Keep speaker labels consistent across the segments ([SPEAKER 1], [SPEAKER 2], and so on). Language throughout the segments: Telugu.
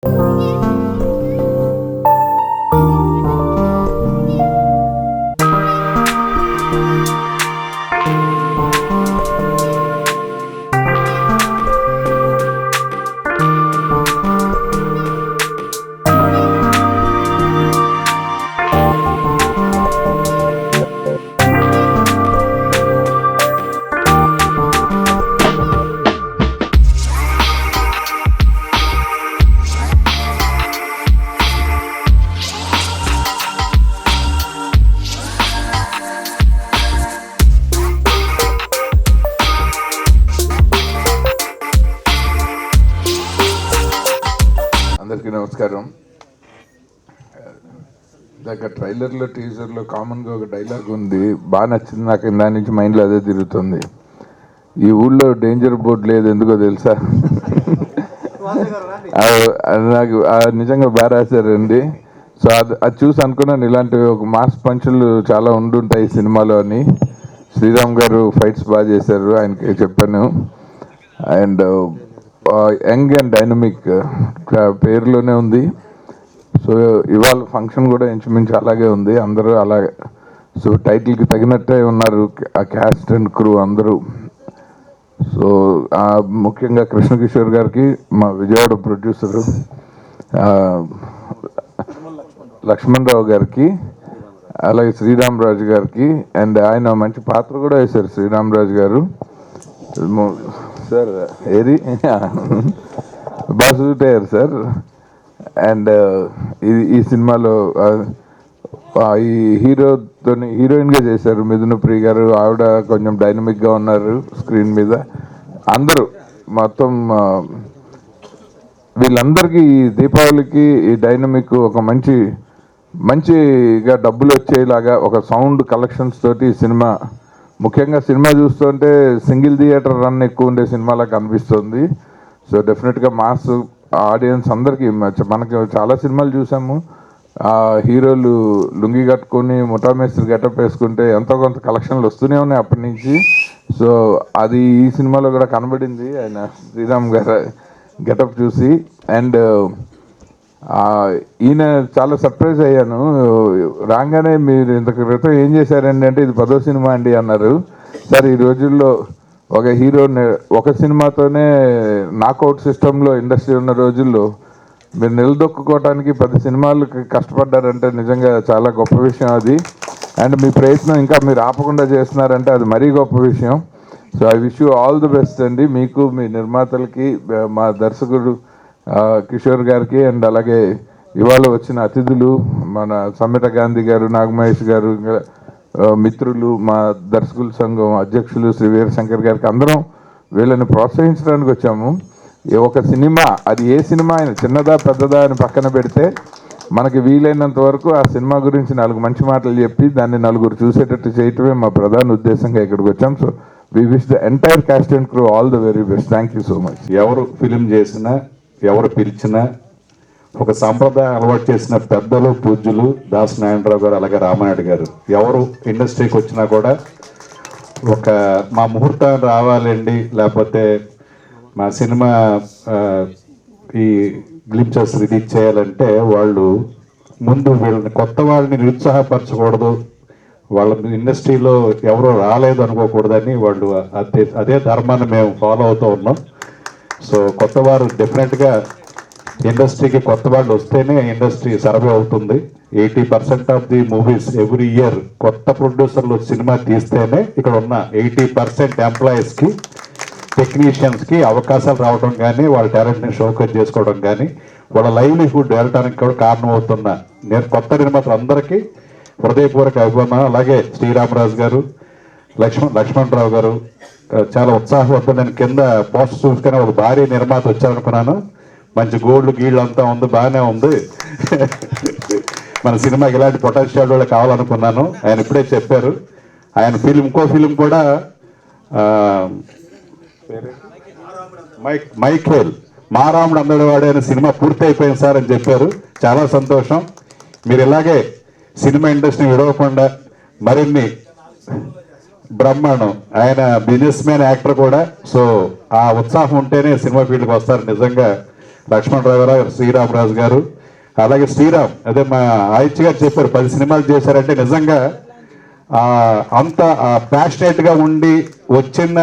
[SPEAKER 1] అందరికీ నమస్కారం. ఇందాక ట్రైలర్లో టీజర్లో కామన్గా ఒక డైలాగ్ ఉంది, బాగా నచ్చింది నాకు. దాని నుంచి మైండ్లో అదే తిరుగుతుంది. ఈ ఊళ్ళో డేంజర్ బోర్డు లేదు, ఎందుకో తెలుసా? అది నాకు నిజంగా బాగా రాశారండి. సో అది చూసి అనుకున్నాను, ఇలాంటి ఒక మాస్ పంచులు చాలా ఉండుంటాయి ఈ సినిమాలో అని. శ్రీరామ్ గారు ఫైట్స్ బాగా చేశారు, ఆయనకి చెప్పాను. అండ్ యంగ్ అండ్ డైనమిక్ పేరులోనే ఉంది. సో ఇవాళ ఫంక్షన్ కూడా ఇంచుమించు అలాగే ఉంది, అందరూ అలాగే. సో టైటిల్కి తగినట్టే ఉన్నారు ఆ క్యాస్ట్ అండ్ క్రూ అందరూ. సో ముఖ్యంగా కృష్ణకిషోర్ గారికి, మా విజయవాడ ప్రొడ్యూసరు లక్ష్మణ్ రావు గారికి, అలాగే శ్రీరామ్ రాజు గారికి. అండ్ ఆయన మంచి పాత్ర కూడా వేశారు శ్రీరామ్ రాజు గారు. సార్ ఏది బాగా సూట్ అయ్యారు సార్. అండ్ ఈ సినిమాలో ఈ హీరోయిన్గా చేశారు మిథున ప్రియ గారు. ఆవిడ కొంచెం డైనమిక్గా ఉన్నారు స్క్రీన్ మీద. అందరూ మొత్తం వీళ్ళందరికీ ఈ దీపావళికి ఈ డైనమిక్ ఒక మంచిగా డబ్బులు వచ్చేలాగా ఒక సౌండ్ కలెక్షన్స్ తోటి ఈ సినిమా, ముఖ్యంగా సినిమా చూస్తుంటే సింగిల్ థియేటర్ రన్ ఎక్కువ ఉండే సినిమాలా కనిపిస్తుంది. సో డెఫినెట్గా మాస్ ఆడియన్స్ అందరికీ, మనకి చాలా సినిమాలు చూసాము, హీరోలు లుంగి కట్టుకొని ముఠామేస్త్రి గెటప్ వేసుకుంటే ఎంతో కొంత కలెక్షన్లు వస్తూనే ఉన్నాయి అప్పటి నుంచి. సో అది ఈ సినిమాలో కూడా కనబడింది ఆయన శ్రీరామ్ గారు గెటప్ చూసి. అండ్ ఈయన చాలా సర్ప్రైజ్ అయ్యాను. రాగానే మీరు ఇంతకు క్రితం ఏం చేశారండి అంటే, ఇది 10వ సినిమా అండి అన్నారు. సార్ ఈ రోజుల్లో ఒక హీరో ఒక సినిమాతోనే నాకౌట్ సిస్టంలో ఇండస్ట్రీ ఉన్న రోజుల్లో మీరు నిలదొక్కుకోవడానికి 10 సినిమాలు కష్టపడ్డారంటే నిజంగా చాలా గొప్ప విషయం అది. అండ్ మీ ప్రయత్నం ఇంకా మీరు ఆపకుండా చేస్తున్నారంటే అది మరీ గొప్ప విషయం. So I wish you all the best అండి, మీకు, మీ నిర్మాతలకి, మా దర్శకుడు కిషోర్ గారికి. అండ్ అలాగే ఇవాళ వచ్చిన అతిథులు మన సమ్మిత గాంధీ గారు, నాగమహేష్ గారు, మిత్రులు, మా దర్శకుల సంఘం అధ్యక్షులు శ్రీ వీరశంకర్ గారికి, అందరం వీళ్ళని ప్రోత్సహించడానికి వచ్చాము. ఒక సినిమా, అది ఏ సినిమా అయినా చిన్నదా పెద్దదా అని పక్కన పెడితే, మనకి వీలైనంత వరకు ఆ సినిమా గురించి 4 మంచి మాటలు చెప్పి దాన్ని నలుగురు చూసేటట్టు చేయటమే మా ప్రధాన ఉద్దేశంగా ఇక్కడికి వచ్చాం. So we wish the entire cast and crew all the very best. Thank you so much.
[SPEAKER 2] ఎవరు ఫిలిం చేసినా, ఎవరు పిలిచినా, ఒక సాంప్రదాయం అలవాటు చేసిన పెద్దలు పూజ్యులు దాస్ నారాయణరావు గారు, అలాగే రామానాయుడు గారు, ఎవరు ఇండస్ట్రీకి వచ్చినా కూడా ఒక మా ముహూర్తం రావాలండి, లేకపోతే మా సినిమా ఈ గ్లింప్సెస్ రిలీజ్ చేయాలంటే వాళ్ళు ముందు వీళ్ళని, కొత్త వాళ్ళని నిరుత్సాహపరచకూడదు, వాళ్ళ ఇండస్ట్రీలో ఎవరో రాలేదు అనుకోకూడదని వాళ్ళు అదే ధర్మాన్ని మేము ఫాలో అవుతూ ఉన్నాం. సో కొత్త వారు డెఫినెట్గా ఇండస్ట్రీకి కొత్త వాళ్ళు వస్తేనే ఇండస్ట్రీ సర్వే అవుతుంది. 80% of the movies every year కొత్త ప్రొడ్యూసర్లు సినిమా తీస్తేనే ఇక్కడ ఉన్న 80% ఎంప్లాయీస్కి, టెక్నీషియన్స్కి అవకాశాలు రావడం కానీ, వాళ్ళ టాలెంట్ని షోకేస్ చేసుకోవడం కానీ, వాళ్ళ లైవ్లీహుడ్ వెళ్ళడానికి కూడా కారణమవుతున్న నేను కొత్త నిర్మాతలు అందరికీ హృదయపూర్వక అభిమానం. అలాగే శ్రీరామరాజు గారు, లక్ష్మణ్ రావు గారు చాలా ఉత్సాహవంతం. నేను కింద పోస్ట్ చూసుకుని ఒక భారీ నిర్మాత వచ్చారనుకున్నాను. మంచి గోల్డ్ గీళ్ళు అంతా ఉంది, బాగానే ఉంది. మన సినిమాకి ఇలాంటి పొటెన్షియల్ వాళ్ళు కావాలనుకున్నాను. ఆయన ఇప్పుడే చెప్పారు, ఆయన ఇంకో ఫిలిం కూడా మైఖేల్ మారాముడు అందడి వాడే అనే సినిమా పూర్తి అయిపోయింది సార్ అని చెప్పారు. చాలా సంతోషం. మీరు ఇలాగే సినిమా ఇండస్ట్రీని విడవకుండా మరిన్ని బ్రహ్మాండం. ఆయన బిజినెస్ మ్యాన్, యాక్టర్ కూడా. సో ఆ ఉత్సాహం ఉంటేనే సినిమా ఫీల్డ్కి వస్తారు. నిజంగా లక్ష్మణరావు గారు, శ్రీరామరాజు గారు, అలాగే శ్రీరామ్, అదే మా ఆయిత్య గారు చెప్పారు 10 సినిమాలు చేశారంటే నిజంగా అంత ప్యాషనేట్గా ఉండి వచ్చిన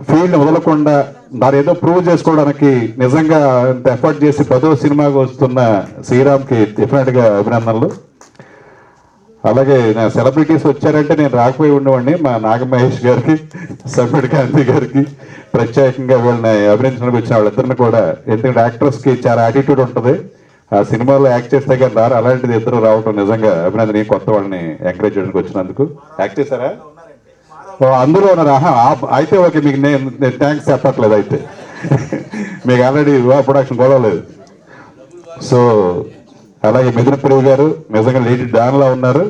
[SPEAKER 2] ఫీల్డ్ వదలకుండా దాని ఏదో ప్రూవ్ చేసుకోవడానికి నిజంగా ఇంత ఎఫర్ట్ చేసి 10వ సినిమాకి వస్తున్న శ్రీరామ్కి డెఫినెట్గా అభినందనలు. అలాగే నా సెలబ్రిటీస్ వచ్చారంటే నేను రాకపోయి ఉండేవాడిని. మా నాగమహేష్ గారికి, సమ్మిడి కాంతి గారికి ప్రత్యేకంగా వీళ్ళని అభినందించడానికి వచ్చిన వాళ్ళిద్దరిని కూడా, ఎందుకంటే యాక్టర్స్కి చాలా యాటిట్యూడ్ ఉంటుంది, ఆ సినిమాలో యాక్ట్ చేస్తే కానీ రారు, అలాంటిది ఇద్దరు రావటం నిజంగా అభినందన. కొత్త వాళ్ళని ఎంకరేజ్ చేయడానికి వచ్చినందుకు. యాక్ట్ చేశారా? అందులో ఉన్నారు. అయితే ఓకే, మీకు నేను థ్యాంక్స్ చెప్పట్లేదు. అయితే మీకు ఆల్రెడీ ప్రొడక్షన్ గొడవలేదు. సో అలాగే మిథున ప్రియ గారు నిజంగా లేడీ డాన్లా ఉన్నారు,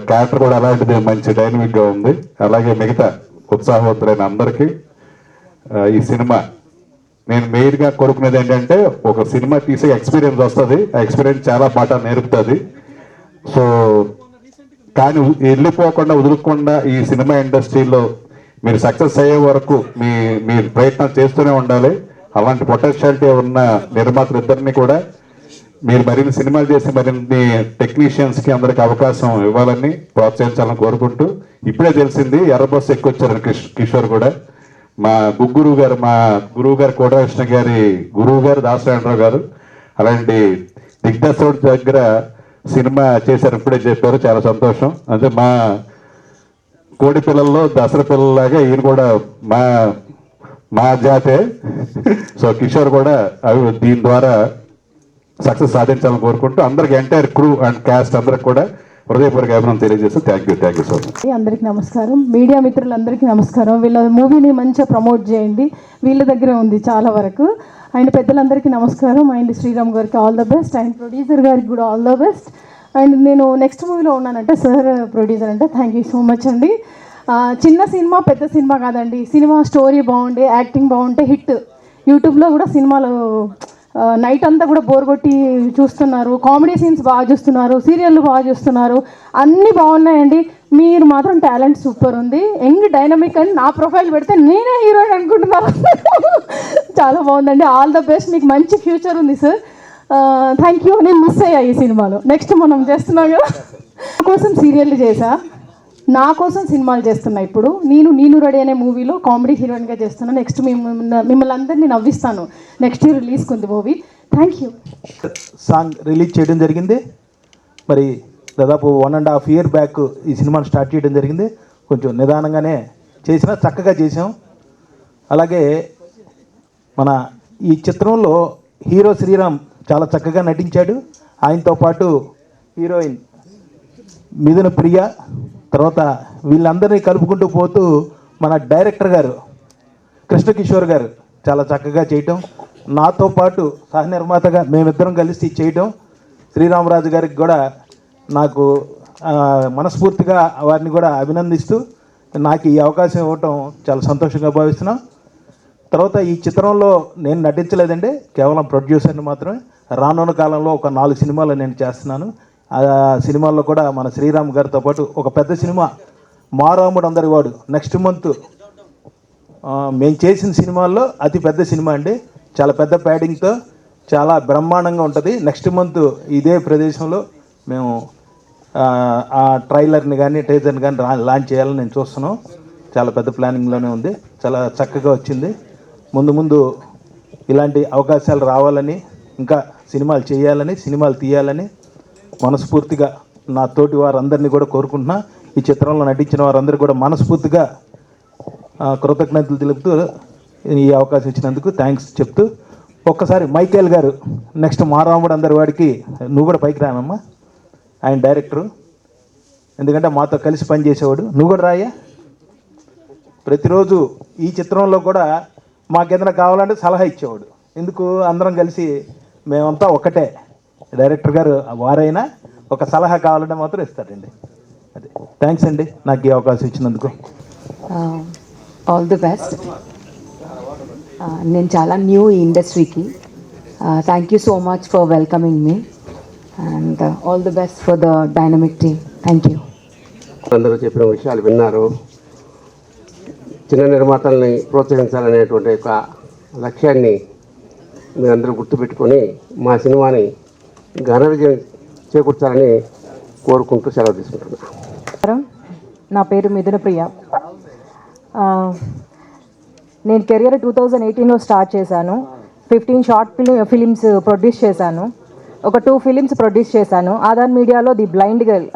[SPEAKER 2] క్యారెక్టర్ కూడా అలాంటిది మంచి డైనమిక్గా ఉంది. అలాగే మిగతా ఉత్సాహవంతులైన అందరికీ ఈ సినిమా నేను మెయిన్గా కోరుకునేది ఏంటంటే, ఒక సినిమా తీసే ఎక్స్పీరియన్స్ వస్తుంది, ఆ ఎక్స్పీరియన్స్ చాలా పాఠాలు నేర్పుతుంది. సో కానీ వెళ్ళిపోకుండా వదులుకుండా ఈ సినిమా ఇండస్ట్రీలో మీరు సక్సెస్ అయ్యే వరకు మీరు ప్రయత్నం చేస్తూనే ఉండాలి. అలాంటి పొటెన్షియాలిటీ ఉన్న నిర్మాతలు ఇద్దరిని కూడా మీరు మరిన్ని సినిమాలు చేసి మరిన్ని టెక్నీషియన్స్కి అందరికి అవకాశం ఇవ్వాలని, ప్రోత్సహించాలని కోరుకుంటూ, ఇప్పుడే తెలిసింది ఎర్రబస్ ఎక్కొచ్చారని కిషోర్ కూడా. మా గురువు గారు కోటకృష్ణ గారి గురువు గారు దాసరాయణరావు గారు అలాంటి దిగ్దర్శకుడి దగ్గర సినిమా చేశారు, ఇప్పుడే చెప్పారు, చాలా సంతోషం. అంటే మా కోడి పిల్లల్లో దసరా పిల్లలాగా ఈయన కూడా మా జాతే. సో కిషోర్ కూడా దీని ద్వారా సక్సెస్ సాధించాలని కోరుకుంటూ అందరికి ఎంటైర్ క్రూ అండ్ క్యాస్ట్ అందరికి కూడా హృదయపూర్వక అభినందన తెలియజేస్తూ థ్యాంక్ యూ సో మచ్.
[SPEAKER 3] అందరికీ నమస్కారం, మీడియా మిత్రులందరికీ నమస్కారం. వీళ్ళ మూవీని మంచిగా ప్రమోట్ చేయండి, వీళ్ళ దగ్గర ఉంది చాలా వరకు. అండ్ పెద్దలందరికీ నమస్కారం. అండ్ శ్రీరామ్ గారికి all the best, and producer గారికి కూడా ఆల్ ద బెస్ట్. అండ్ నేను నెక్స్ట్ మూవీలో ఉన్నానంటే సార్ ప్రొడ్యూసర్ అంటే థ్యాంక్ యూ సో మచ్ అండి. చిన్న సినిమా పెద్ద సినిమా కాదండి, సినిమా స్టోరీ బాగుండే, యాక్టింగ్ బాగుంటే హిట్. యూట్యూబ్లో కూడా సినిమాలు నైట్ అంతా కూడా బోర్ కొట్టి చూస్తున్నారు, కామెడీ సీన్స్ బాగా చూస్తున్నారు, సీరియళ్ళు బాగా చూస్తున్నారు, అన్నీ బాగున్నాయండి. మీరు మాత్రం టాలెంట్ సూపర్ ఉంది, యంగ్ డైనమిక్ అని నా ప్రొఫైల్ పెడితే నేనే హీరోయిన్ అనుకుంటున్నాను. చాలా బాగుందండి, ఆల్ ద బెస్ట్, మీకు మంచి ఫ్యూచర్ ఉంది సార్. Thank you. నేను మిస్ అయ్యా ఈ సినిమాలో, నెక్స్ట్ మనం చేస్తున్నాం కదా. నా కోసం సీరియల్ చేశా, నా కోసం సినిమాలు చేస్తున్నా. ఇప్పుడు నేను రెడీ అనే మూవీలో కామెడీ హీరోయిన్గా చేస్తున్నాను. నెక్స్ట్ మిమ్మల్ని అందరినీ నవ్విస్తాను. నెక్స్ట్ ఇయర్ రిలీజ్కి ఉంది movie. Thank you.
[SPEAKER 4] Song release చేయడం జరిగింది. మరి దాదాపు 1.5 year బ్యాక్ ఈ సినిమాను స్టార్ట్ చేయడం జరిగింది. కొంచెం నిదానంగానే చేసినా చక్కగా చేసాం. అలాగే మన ఈ చిత్రంలో హీరో శ్రీరామ్ చాలా చక్కగా నటించాడు. ఆయనతో పాటు హీరోయిన్ మిథున ప్రియ, తర్వాత వీళ్ళందరినీ కలుపుకుంటూ పోతూ మన డైరెక్టర్ గారు కృష్ణకిషోర్ గారు చాలా చక్కగా చేయటం, నాతో పాటు సహ నిర్మాతగా మేమిద్దరం కలిసి చేయటం, శ్రీరామరాజు గారికి కూడా నాకు మనస్ఫూర్తిగా వారిని కూడా అభినందిస్తూ నాకు ఈ అవకాశం ఇవ్వటం చాలా సంతోషంగా భావిస్తున్నాం. తర్వాత ఈ చిత్రంలో నేను నటించలేదండి, కేవలం ప్రొడ్యూసర్ని మాత్రమే. రానున్న కాలంలో ఒక 4 సినిమాలు నేను చేస్తున్నాను. ఆ సినిమాల్లో కూడా మన శ్రీరామ్ గారితో పాటు ఒక పెద్ద సినిమా మారాముడు అందరివాడు నెక్స్ట్ మంత్ మేము చేసిన సినిమాల్లో అతి పెద్ద సినిమా అండి, చాలా పెద్ద ప్యాడింగ్తో చాలా బ్రహ్మాండంగా ఉంటుంది. నెక్స్ట్ మంత్ ఇదే ప్రదేశంలో మేము ఆ ట్రైలర్ని కానీ టీజర్ని కానీ లాంచ్ చేయాలని నేను చూస్తున్నాం. చాలా పెద్ద ప్లానింగ్లోనే ఉంది, చాలా చక్కగా వచ్చింది. ముందు ఇలాంటి అవకాశాలు రావాలని, ఇంకా సినిమాలు చేయాలని, సినిమాలు తీయాలని మనస్ఫూర్తిగా నా తోటి వారందరినీ కూడా కోరుకుంటున్నా. ఈ చిత్రంలో నటించిన వారందరూ కూడా మనస్ఫూర్తిగా కృతజ్ఞతలు తెలుపుతూ ఈ అవకాశం ఇచ్చినందుకు థ్యాంక్స్ చెప్తూ, ఒక్కసారి మైకేల్ గారు నెక్స్ట్ మారాముడు అందరి వాడికి నువ్వు కూడా పైకి రానమ్మా, ఆయన డైరెక్టరు, ఎందుకంటే మాతో కలిసి పనిచేసేవాడు, నువ్వు కూడా రాయ్యా. ప్రతిరోజు ఈ చిత్రంలో కూడా మాకేదైనా కావాలంటే సలహా ఇచ్చేవాడు. ఎందుకు అందరం కలిసి మేమంతా ఒకటే, డైరెక్టర్ గారు వారైనా ఒక సలహా కావాలంటే మాత్రం ఇస్తారండి. అదే థ్యాంక్స్ అండి నాకు ఈ అవకాశం ఇచ్చినందుకు.
[SPEAKER 5] All the best. నేను చాలా న్యూ ఈ ఇండస్ట్రీకి. Thank you so much for welcoming me and all the best for the dynamic team. Thank you.
[SPEAKER 6] అందరూ చెప్పిన విషయాలు విన్నారు. చిన్న నిర్మాతల్ని ప్రోత్సహించాలనేటువంటి ఒక లక్ష్యాన్ని మీరందరూ గుర్తుపెట్టుకొని మా సినిమాని ఘన విజయం చేకూర్చాలని కోరుకుంటూ సెలవు తీసుకుంటున్నాను.
[SPEAKER 5] నా పేరు మిథున ప్రియ. నేను కెరియర్ 2018లో స్టార్ట్ చేశాను. 15 షార్ట్ ఫిలిమ్స్ ప్రొడ్యూస్ చేశాను. ఒక 2 ఫిలిమ్స్ ప్రొడ్యూస్ చేశాను. ఆధార్ మీడియాలో ది బ్లైండ్ గర్ల్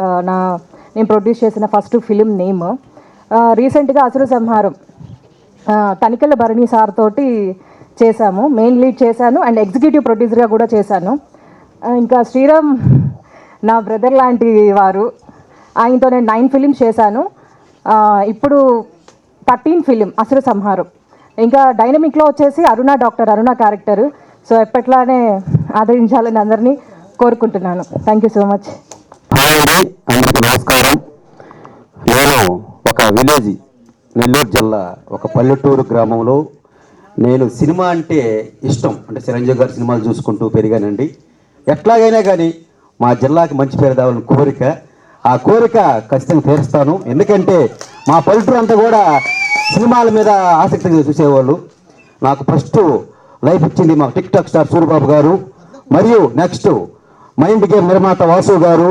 [SPEAKER 5] నేను ప్రొడ్యూస్ చేసిన ఫస్ట్ ఫిలిం నేమ్. రీసెంట్గా అసుర సంహారం తనికెళ్ళ భరణి సార్ తోటి చేశాము. మెయిన్ లీడ్ చేశాను అండ్ ఎగ్జిక్యూటివ్ ప్రొడ్యూసర్గా కూడా చేశాను. ఇంకా శ్రీరామ్ నా బ్రదర్ లాంటి వారు. ఆయనతో నేను 9 ఫిలిమ్స్ చేశాను. ఇప్పుడు 13 ఫిలిం అసుర సంహారం. ఇంకా డైనమిక్లో వచ్చేసి డాక్టర్ అరుణ క్యారెక్టర్. సో ఎప్పట్లానే ఆదరించాలని అందరినీ కోరుకుంటున్నాను. Thank you so much.
[SPEAKER 7] Hi అండి, అందరికీ నమస్కారం. నేను ఒక విలేజ్, నెల్లూరు జిల్లా ఒక పల్లెటూరు గ్రామంలో నేను సినిమా అంటే ఇష్టం, అంటే చిరంజీవి గారి సినిమాలు చూసుకుంటూ పెరిగానండి. ఎట్లాగైనా కానీ మా జిల్లాకి మంచి పేరు తేవాలని కోరిక. ఆ కోరిక ఖచ్చితంగా తీరుస్తాను. ఎందుకంటే మా పల్లెటూరు అంతా కూడా సినిమాల మీద ఆసక్తిగా చూసేవాళ్ళు. నాకు ఫస్ట్ లైఫ్ ఇచ్చింది మా టిక్ టాక్ స్టార్ సూరిబాబు గారు, మరియు నెక్స్ట్ మైండ్ గేమ్ నిర్మాత వాసు గారు,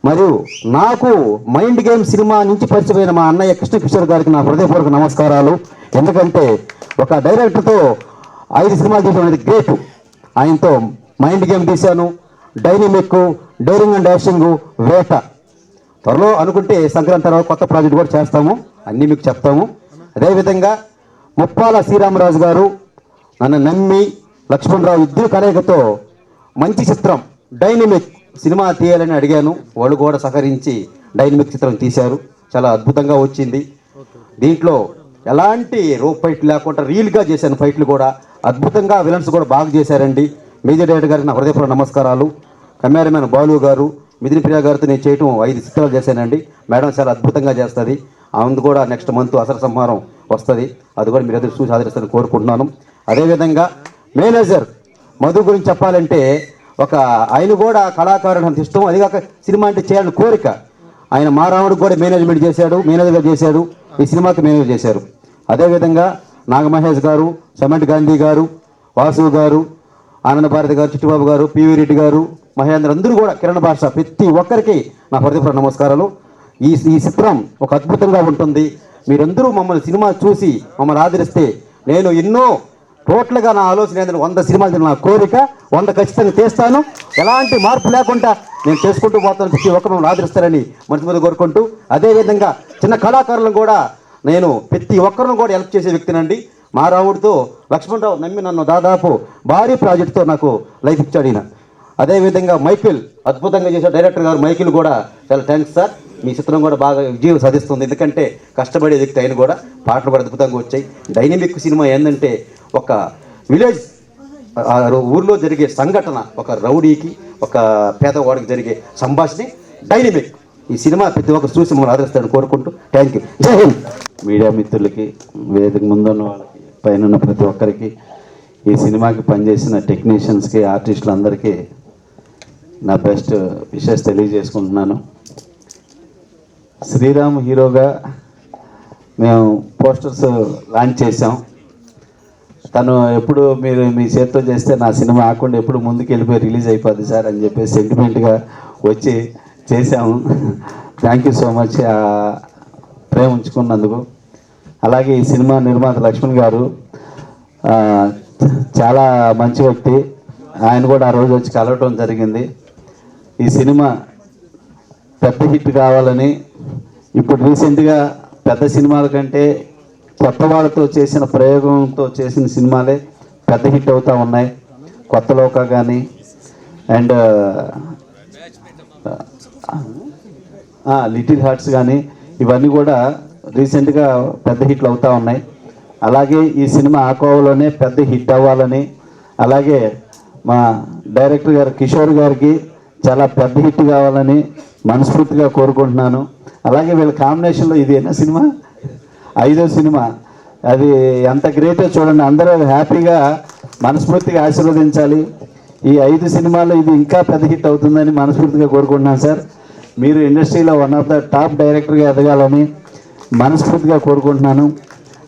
[SPEAKER 7] మరియు నాకు మైండ్ గేమ్ సినిమా నుంచి పరిచయమైన మా అన్నయ్య కృష్ణ కిషోర్ గారికి నా హృదయపూర్వక నమస్కారాలు. ఎందుకంటే ఒక డైరెక్టర్తో 5 సినిమాలు తీయడం అనేది గ్రేట్. ఆయనతో మైండ్ గేమ్ తీశాను, డైనమిక్, డైరింగ్ అండ్ డాషింగ్, వేట. త్వరలో అనుకుంటే సంక్రాంతి తర్వాత కొత్త ప్రాజెక్ట్ కూడా చేస్తాము, అన్నీ మీకు చెప్తాము. అదేవిధంగా ముప్పాల శ్రీరామరాజు గారు నన్ను నమ్మి లక్ష్మణరావు ఇద్దరు కలయికతో మంచి చిత్రం డైనమిక్ సినిమా తీయాలని అడిగాను. వాళ్ళు కూడా సహకరించి డైనమిక్ చిత్రం తీశారు. చాలా అద్భుతంగా వచ్చింది. దీంట్లో ఎలాంటి రోప్ ఫైట్లు లేకుండా రియల్గా చేశాను. ఫైట్లు కూడా అద్భుతంగా, విలన్స్ కూడా బాగా చేశారండి. మేజర్ డైరెక్టర్ గారికి నా హృదయపూర్వక నమస్కారాలు. కెమెరామెన్ బాలు గారు, మిథున ప్రియ గారితో నేను చేయటం 5 చిత్రాలు చేశానండి. మేడం చాలా అద్భుతంగా చేస్తుంది. ఆమె కూడా నెక్స్ట్ మంత్ అసలు సంహారం వస్తుంది. అది కూడా మీరు ఎదురు చూసి ఆదరిస్తారని కోరుకుంటున్నాను. అదేవిధంగా మేనేజర్ మధు గురించి చెప్పాలంటే ఆయన కూడా కళాకారుడు అంత ఇష్టం. అదిగాక సినిమా అంటే చేయాలని కోరిక. ఆయన మా రాముడికి కూడా మేనేజర్గా చేశాడు. ఈ సినిమాకి మేనేజర్ చేశారు. అదేవిధంగా నాగమహేష్ గారు, సెమెంట్ గాంధీ గారు, వాసు గారు, ఆనంద భారతి గారు, చిట్టుబాబు గారు, పివి రెడ్డి గారు, మహేంద్ర, అందరూ కూడా, కిరణ్ భాష, ప్రతి ఒక్కరికి నా హృదయపూర్వక నమస్కారాలు. ఈ చిత్రం ఒక అద్భుతంగా ఉంటుంది. మీరందరూ మమ్మల్ని సినిమా చూసి మమ్మల్ని ఆదరిస్తే నేను ఎన్నో టోటల్గా నా ఆలోచన ఏంటంటే 100 సినిమాలు నా కోరిక, 100 ఖచ్చితంగా చేస్తాను. ఎలాంటి మార్పు లేకుండా నేను చేసుకుంటూ పోతాను. ప్రతి ఒక్కరు మమ్మల్ని ఆదరిస్తారని మనస్ఫూర్తిగా కోరుకుంటూ, అదేవిధంగా చిన్న కళాకారులను కూడా నేను ప్రతి ఒక్కరిని కూడా హెల్ప్ చేసే వ్యక్తినండి. మా రావుడితో లక్ష్మణరావు నమ్మి నన్ను దాదాపు భారీ ప్రాజెక్టుతో నాకు లైఫ్ ఇచ్చాడు ఈయన. అదేవిధంగా మైకిల్ అద్భుతంగా చేసే డైరెక్టర్ గారు మైకిల్ కూడా చాలా థ్యాంక్స్ సార్. మీ చిత్రం కూడా బాగా విజయం సాధిస్తుంది. ఎందుకంటే కష్టపడే వ్యక్తి ఆయన కూడా, పాటలు కూడా అద్భుతంగా వచ్చాయి. డైనమిక్ సినిమా ఏంటంటే ఒక విలేజ్ ఊర్లో జరిగే సంఘటన, ఒక రౌడీకి ఒక పేదవాడికి జరిగే సంభాషణ డైనమిక్. ఈ సినిమా ప్రతి ఒక్కరు చూసి మమ్మల్ని ఆదరిస్తారని కోరుకుంటూ థ్యాంక్ యూ. జై హింద్.
[SPEAKER 8] మీడియా మిత్రులకి, వేదిక ముందున్న వాళ్ళకి, పైన ప్రతి ఒక్కరికి, ఈ సినిమాకి పనిచేసిన టెక్నీషియన్స్కి, ఆర్టిస్టులందరికీ నా బెస్ట్ విషెస్ తెలియజేసుకుంటున్నాను. శ్రీరామ్ హీరోగా మేము పోస్టర్స్ లాంచ్ చేసాం. తను ఎప్పుడు మీరు మీ చేతితో చేస్తే నా సినిమా ఆకుండా ఎప్పుడు ముందుకు వెళ్ళిపోయి రిలీజ్ అయిపోద్ది సార్ అని చెప్పి సెంటిమెంట్గా వచ్చి చేసాము. థ్యాంక్ యూ సో మచ్ ప్రేమ ఉంచుకున్నందుకు. అలాగే ఈ సినిమా నిర్మాత లక్ష్మణ్ గారు చాలా మంచి వ్యక్తి. ఆయన కూడా ఆ రోజు వచ్చి కలవటం జరిగింది. ఈ సినిమా పెద్ద హిట్ కావాలని, ఇప్పుడు రీసెంట్గా పెద్ద సినిమాల కంటే కొత్త వాళ్ళతో చేసిన ప్రయోగంతో చేసిన సినిమాలే పెద్ద హిట్ అవుతూ ఉన్నాయి. కొత్త లోక కానీ అండ్ లిటిల్ హార్ట్స్ కానీ ఇవన్నీ కూడా రీసెంట్గా పెద్ద హిట్లు అవుతూ ఉన్నాయి. అలాగే ఈ సినిమా ఆకోవలోనే పెద్ద హిట్ అవ్వాలని, అలాగే మా డైరెక్టర్ గారు కిషోర్ గారికి చాలా పెద్ద హిట్ కావాలని మనస్ఫూర్తిగా కోరుకుంటున్నాను. అలాగే వీళ్ళ కాంబినేషన్లో ఇది ఏనా సినిమా 5వ సినిమా, అది ఎంత గ్రేటో చూడండి. అందరూ హ్యాపీగా మనస్ఫూర్తిగా ఆశీర్వదించాలి. ఈ 5 సినిమాల్లో ఇది ఇంకా పెద్ద హిట్ అవుతుందని మనస్ఫూర్తిగా కోరుకుంటున్నాను సార్. మీరు ఇండస్ట్రీలో వన్ ఆఫ్ ద టాప్ డైరెక్టర్గా ఎదగాలని మనస్ఫూర్తిగా కోరుకుంటున్నాను.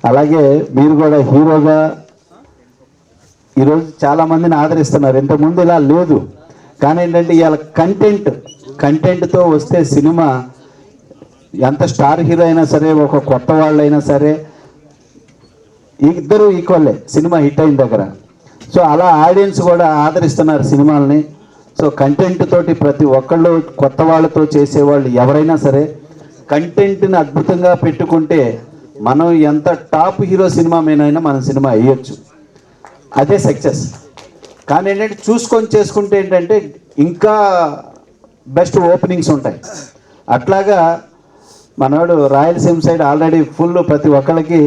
[SPEAKER 8] అలాగే మీరు కూడా హీరోగా ఈరోజు చాలామందిని ఆదరిస్తున్నారు. ఇంతకుముందు ఇలా లేదు. కానీ ఏంటంటే ఇవాళ కంటెంట్తో వస్తే సినిమా ఎంత స్టార్ హీరో అయినా సరే, ఒక కొత్త వాళ్ళైనా సరే, ఇద్దరు ఈక్వల్లే సినిమా హిట్ అయిన దగ్గర. సో అలా ఆడియన్స్ కూడా ఆదరిస్తున్నారు సినిమాలని. సో కంటెంట్ తోటి ప్రతి ఒక్కళ్ళు కొత్త వాళ్ళతో చేసేవాళ్ళు ఎవరైనా సరే కంటెంట్ని అద్భుతంగా పెట్టుకుంటే మనం ఎంత టాప్ హీరో సినిమా మీనైనా మన సినిమా వేయొచ్చు. అదే సక్సెస్. కానీ ఏంటంటే చూసుకొని చేసుకుంటే ఏంటంటే ఇంకా బెస్ట్ ఓపెనింగ్స్ ఉంటాయి. అట్లాగా మనవాడు రాయలసీమ సైడ్ ఆల్రెడీ ఫుల్ ప్రతి ఒక్కళ్ళకి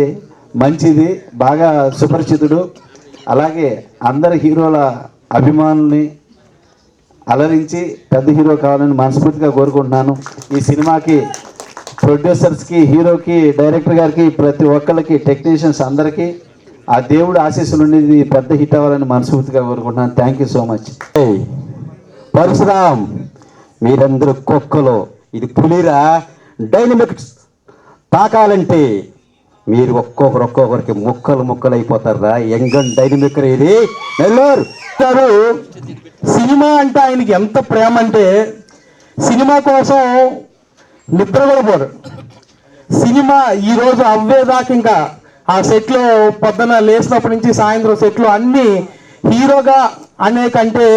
[SPEAKER 8] మంచిది, బాగా సుపరిచితుడు. అలాగే అందరి హీరోల అభిమానుల్ని అలరించి పెద్ద హీరో కావాలని మనస్ఫూర్తిగా కోరుకుంటున్నాను. ఈ సినిమాకి ప్రొడ్యూసర్స్కి, హీరోకి, డైరెక్టర్ గారికి, ప్రతి ఒక్కళ్ళకి, టెక్నీషియన్స్ అందరికీ ఆ దేవుడు ఆశీస్సులు ఉండేది పెద్ద హిట్ అవ్వాలని మనస్ఫూర్తిగా కోరుకుంటున్నాను. Thank you so much.
[SPEAKER 7] Parashuram, మీరందరూ కుక్కలో, ఇది పులిరా. డైనమిక్స్ తాకాలంటే మీరు ఒక్కొక్కరికి ముక్కలు అయిపోతారా. యంగ్ డైనమిక్ ఇది. నెల్లూరు
[SPEAKER 4] గారు సినిమా అంటే ఆయనకి ఎంత ప్రేమ అంటే సినిమా కోసం నిద్ర కూడా పోరు. సినిమా ఈరోజు అవ్వేదాకా ఇంకా ఆ సెట్లో పొద్దున లేచినప్పటి నుంచి సాయంత్రం సెట్లు అన్నీ హీరోగా అనే కంటే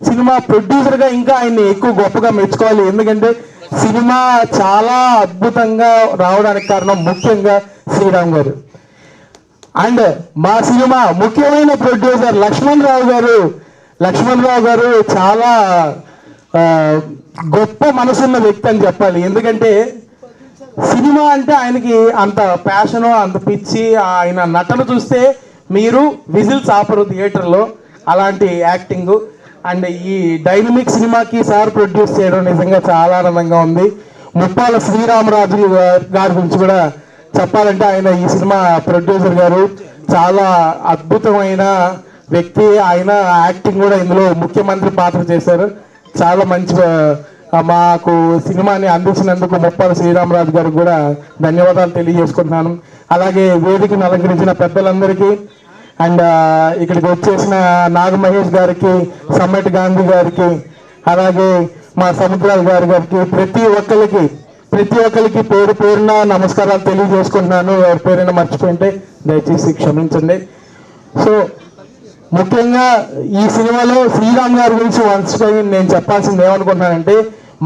[SPEAKER 4] సినిమా ప్రొడ్యూసర్గా ఇంకా ఆయన్ని ఎక్కువ గొప్పగా మెచ్చుకోవాలి. ఎందుకంటే సినిమా చాలా అద్భుతంగా రావడానికి కారణం ముఖ్యంగా శ్రీరామ్ గారు. అండ్ మా సినిమా ముఖ్యమైన ప్రొడ్యూసర్ లక్ష్మణ్ రావు గారు చాలా గొప్ప మనసున్న వ్యక్తి అని చెప్పాలి. ఎందుకంటే సినిమా అంటే ఆయనకి అంత ప్యాషను, అంత పిచ్చి. ఆయన నటన చూస్తే మీరు విజిల్స్ ఆపరు థియేటర్లో, అలాంటి యాక్టింగ్. అండ్ ఈ డైనమిక్ సినిమాకి సార్ ప్రొడ్యూస్ చేయడం నిజంగా చాలా ఆనందంగా ఉంది. ముప్పాల శ్రీరామరాజు గారి గురించి కూడా చెప్పాలంటే ఆయన ఈ సినిమా ప్రొడ్యూసర్ గారు చాలా అద్భుతమైన వ్యక్తి. ఆయన యాక్టింగ్ కూడా ఇందులో ముఖ్యమంత్రి పాత్ర చేశారు. చాలా మంచి మాకు సినిమాని అందించినందుకు ముప్పాల శ్రీరామరాజు గారికి కూడా ధన్యవాదాలు తెలియజేసుకుంటున్నాను. అలాగే వేదికను అలంకరించిన పెద్దలందరికీ అండ్ ఇక్కడికి వచ్చేసిన నాగ మహేష్ గారికి, సమ్మటి గాంధీ గారికి, అలాగే మా సముద్రాల గారికి ప్రతి ఒక్కరికి పేరు పేరున నమస్కారాలు తెలియజేసుకుంటున్నాను. ఎవరి పేరైనా మర్చిపోయింటే దయచేసి క్షమించండి. సో ముఖ్యంగా ఈ సినిమాలో శ్రీరామ్ గారి గురించి వన్స్ అగైన్ నేను చెప్పాల్సింది ఏమనుకుంటున్నానంటే,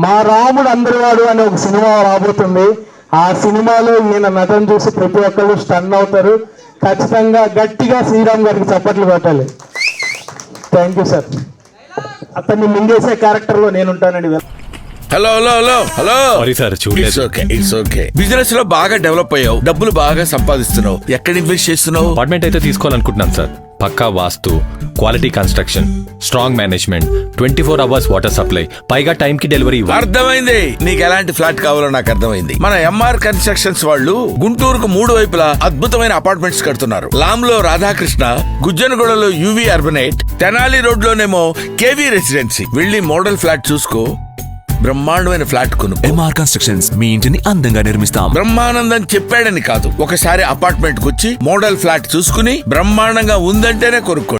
[SPEAKER 4] మా రాముడు అందరివాడు అనే ఒక సినిమా రాబోతుంది. ఆ సినిమాలో ఈయన నటన చూసి ప్రతి ఒక్కరు స్టన్ అవుతారు. ఖచ్చితంగా గట్టిగా శ్రీరామ్ గారికి చప్పట్లు పెట్టాలి. Thank you sir. అతన్ని మింగేసే క్యారెక్టర్లో నేను ఉంటానండి.
[SPEAKER 9] హలో
[SPEAKER 10] సారీ సార్, చూడలేదు.
[SPEAKER 9] It's okay. బిజినెస్ లో బాగా డెవలప్ అయ్యావు, డబ్బులు బాగా సంపాదిస్తున్నావు. ఎక్కడ ఇన్వెస్ట్ చేస్తున్నావు?
[SPEAKER 10] అపార్ట్మెంట్ అయితే తీసుకోవాలనుకుంటున్నాను సార్. పక్కా vastu, quality construction, strong management, 24 hours water supply, పైగా టైం కి డెలివరీ.
[SPEAKER 9] అర్థమైంది. నీకు ఎలాంటి ఫ్లాట్ కావాలో నాకు అర్థమైంది. మన ఎంఆర్ కన్స్ట్రక్షన్స్ వాళ్ళు గుంటూరుకు 3 వైపులా అద్భుతమైన అపార్ట్మెంట్స్ కడుతున్నారు. లామ్ లో Radhakrishna, గుజ్జనగూడలో UV అర్బనేట్, Tenali road లోనేమో KV residency. వెళ్ళి మోడల్ ఫ్లాట్ చూసుకో, బ్రహ్మాండమైన ఫ్లాట్ కొను.
[SPEAKER 11] ఎంఆర్ కన్స్ట్రక్షన్స్ మీ ఇంటిని అందంగా నిర్మిస్తాం.
[SPEAKER 9] బ్రహ్మానందం చెప్పాడని కాదు, ఒకసారి అపార్ట్మెంట్ కు వచ్చి మోడల్ ఫ్లాట్ చూసుకుని బ్రహ్మాండంగా ఉందంటేనే కొనుక్కో.